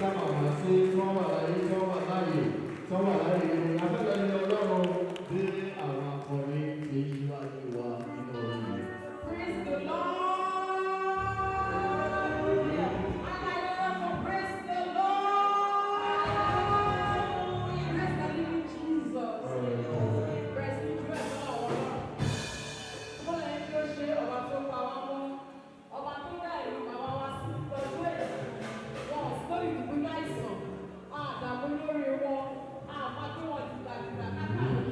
ká màmá sí tí wọ́n wà láyé tí wọ́n wà láàyè tí wọ́n wà láàyè afẹ́fẹ́ ní ọlọ́run bí àwọn akọrin ti ṣíwájú wa nínú orin. Praise the Lord. And I love to praise the Lord. Praise the living Jesus. Praise the Jesus. Mo lè fi ó ṣe ọba tó pa wá mọ́, ọba tó dá ìlú bàbá wa sí pẹ̀lú èdè. Wọ́n sọ́rí ìdìbò láìsàn, àdàmú lórí wọn, àpá tí wọ́n ti gbàgbà kákàlù.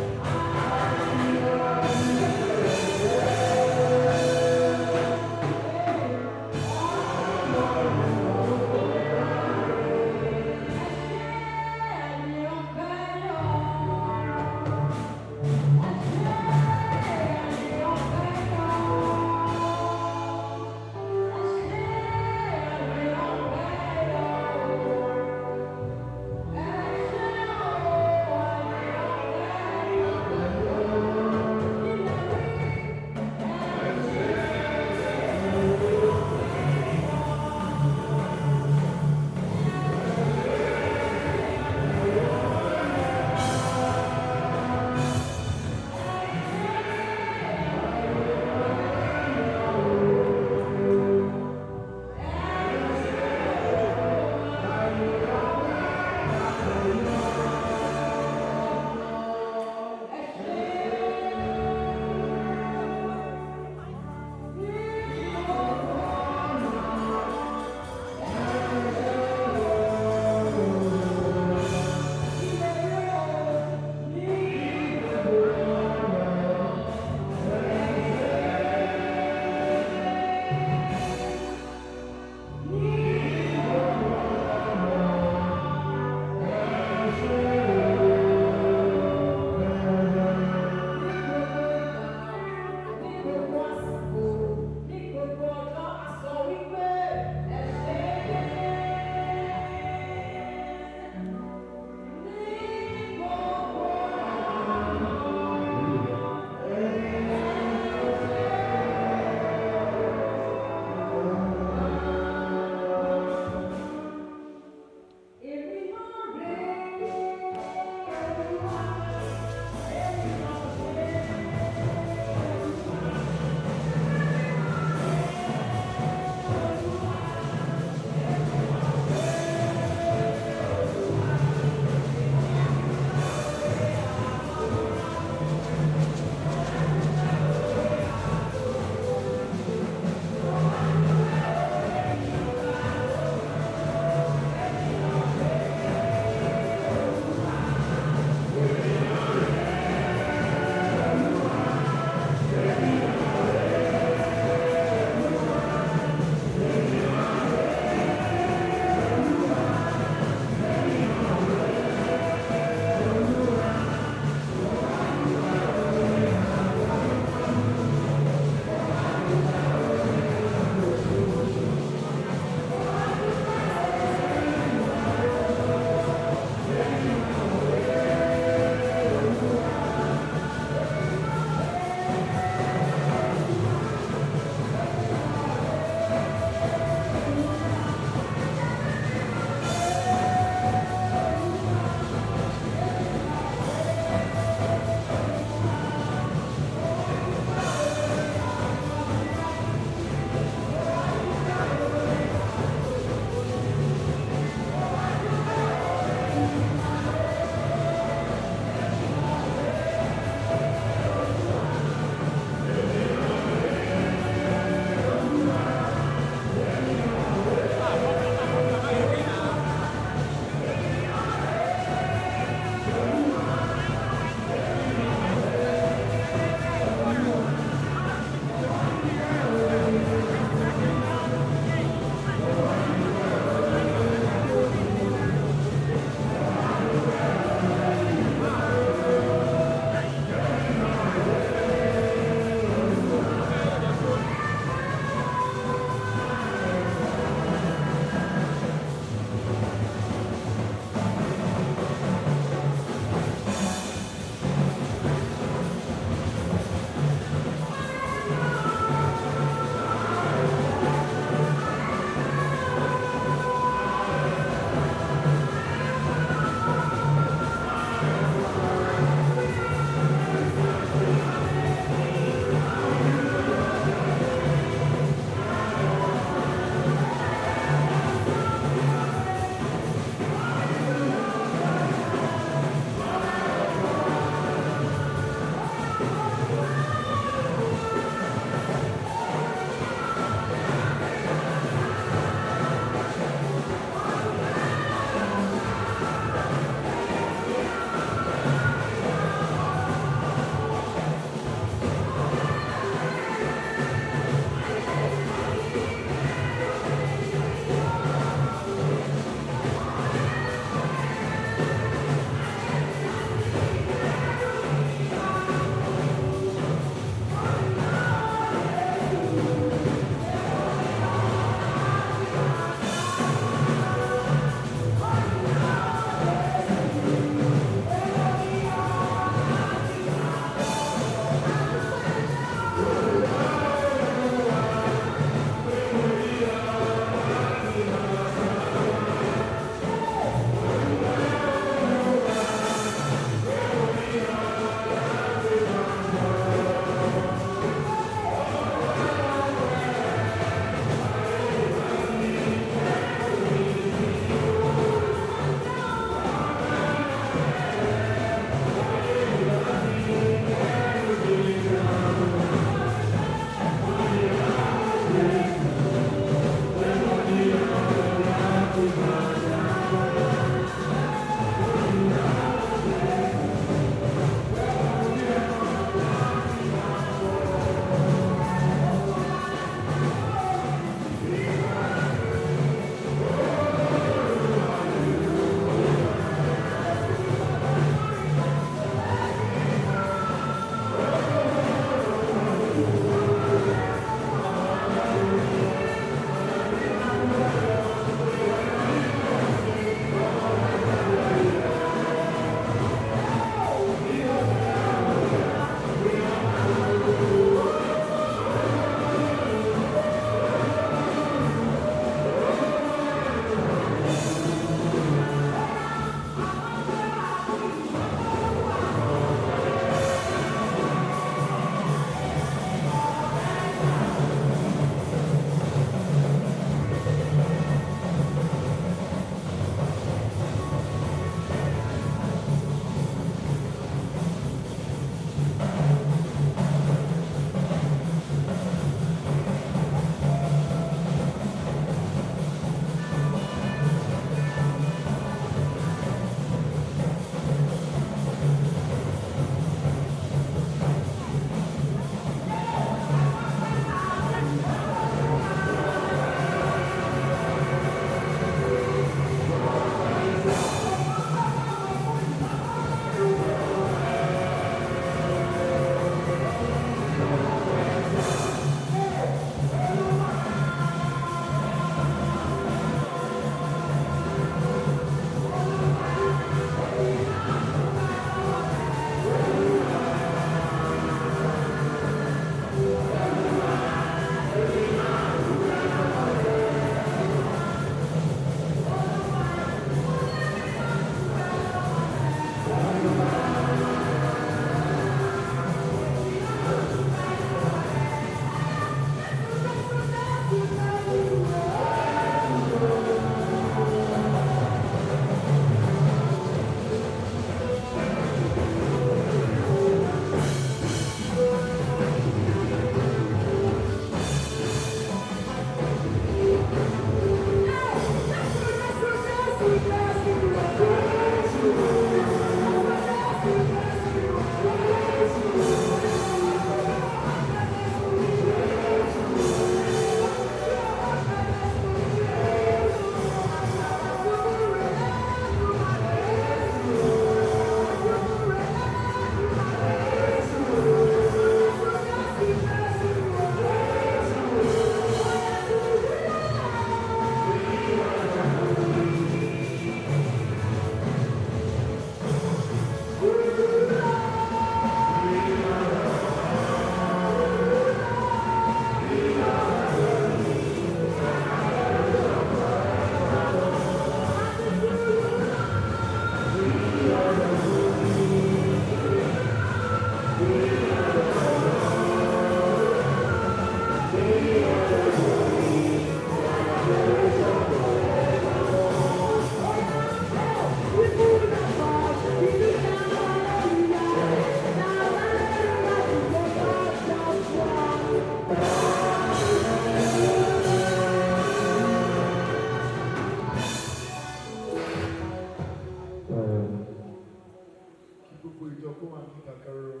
kó máa fi kàkàrọ̀.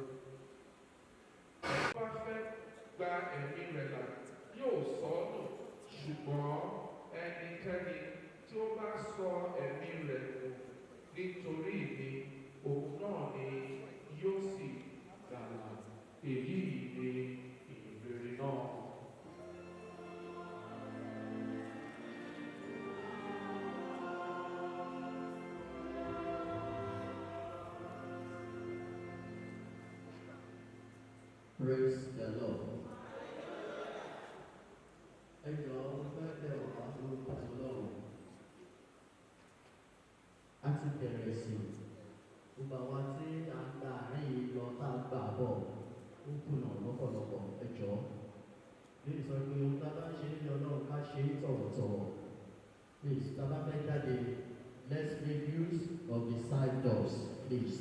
Bá fẹ́ gba ẹ̀mí rẹ̀ là yóò sọ ọ́ nù, ṣùgbọ́n ẹnikẹ́ni tí ó bá sọ ẹ̀mí rẹ̀ nù nítorí mi, òun náà ni yóò sì gbàlà. Èyí ni ìrere náà. Praise the Lord. Ẹ jọ̀ọ́ fẹ́ bẹ̀ wá lórúkọ Ọlọ́run. A ti bẹ̀rẹ̀ sí gbogbo àwa tí a ń gba àárín yìí lọ tá a gbà bọ̀ ó kùnà lọ́pọ̀lọpọ̀. Ẹ jọ̀ọ́ lè sọ pé ohun tá a bá ń ṣe nílé Ọlọ́run ká ṣe é tọ̀wọ̀tọ̀wọ̀. Please, tá a bá fẹ́ jáde, let's make use of the side doors, please.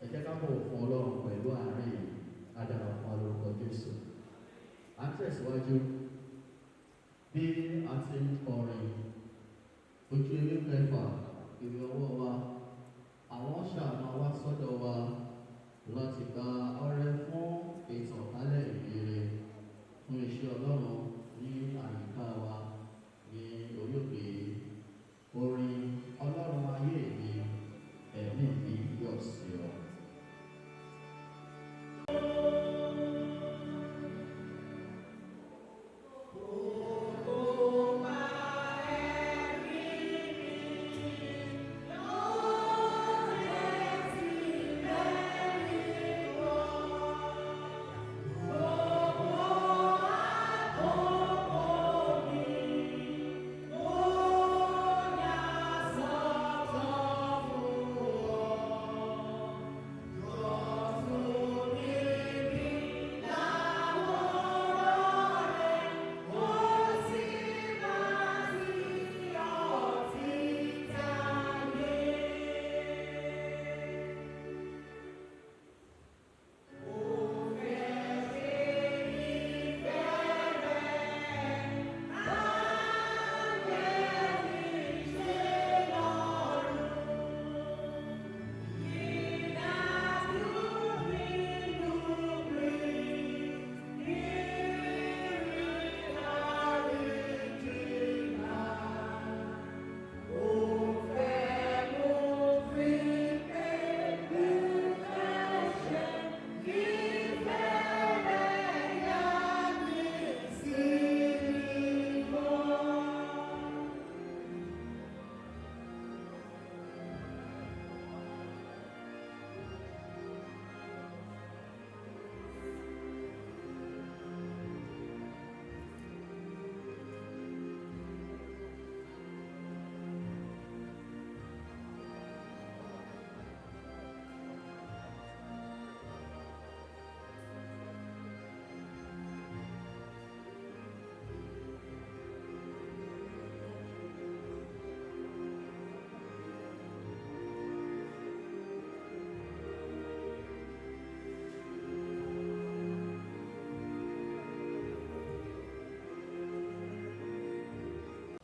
Ẹ jẹ́ ká bọ̀wọ̀ fún Ọlọ́run pẹ̀lú àárín yìí. Adara fún alórúkọ Jésù. À ń tẹ̀síwájú bí a ti ń kọrin ojú ewé mẹ́fà ìwé ọwọ́ wa. Àwọn ṣàmà wá sọ́dọ̀ wa láti gba ọrẹ fún ìtànkálẹ̀ ìrere fún iṣẹ́ Ọlọ́run ní àyíká wa ní orí òkè orin Ọlọ́run ayé mi ẹ̀mí mi yọ̀ sí ọ.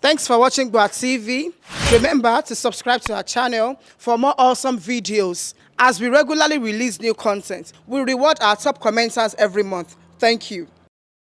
Thanks for watching Gboah TV. Remember to subscribe to our channel for more awesome videos. As we regularly release new content, we reward our top commenters every month. Thank you.